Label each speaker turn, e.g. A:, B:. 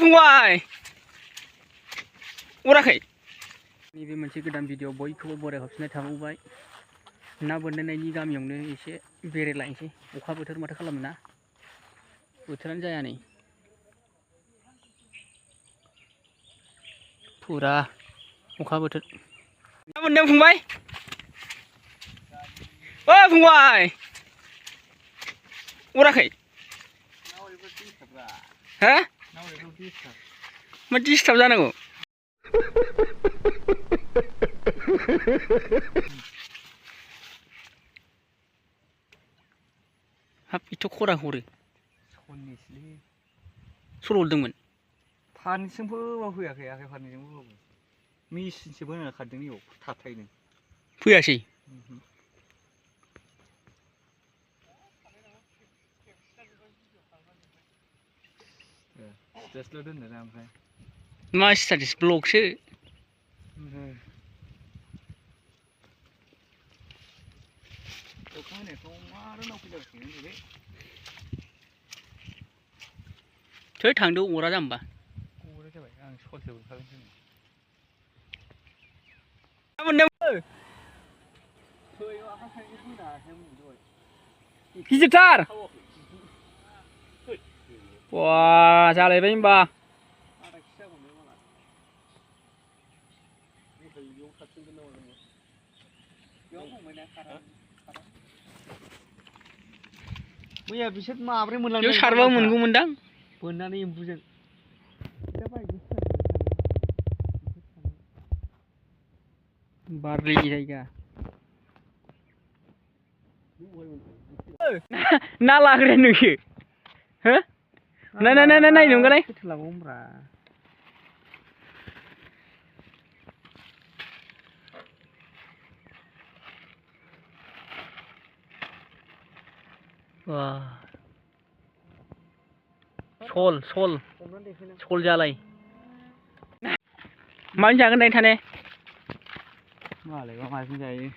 A: फंबाय अराखै नैबे मोनसे गोदान भिडिअ बयखौबो बरायहरफिननाय थाबावबाय ना बोननायनि गामियावनो एसे बेरायलायनोसै अखा बोथोर माथो खालामनो ना बोथोरानो जाया नै फुरा अखा बोथोर ना बोनदों फंबाय ओ फंबाय अराखै हा मा डिस्टार्ब जानांगौ हाब एथ' खरा हरो सल' हरदोंमोन
B: फारनिजोंबो फैयाखै आखाइ फारनिजोंबो मेचिनसो बोना खारदों इयाव थाबथायैनो
A: फैयासै
B: स्टेटासल' दोनदों ना ओमफ्राय
A: मा स्टेटास ब्लगसो
B: अखा हानायफ्राव मार नाव फैलागासिनो बे
A: थै थांदो अरा जाम्बा
B: अरा जाबाय आं ससेयाव ओंखारगोन दिनै
A: ना मोनदों गिदिरथार बा जालायबाय होनबा
B: मैया बिसोर माब्रै मोनलांदों
A: बेयाव सारबाबो मोनगौमोनदां
B: बोननानै एम्बुजों
A: बारलि जायगा ना लाग्राया नोंसो हो नाय नंगौलाय सल जालाय माजों जागोन दायो थाने
B: मालायबा माजों जायो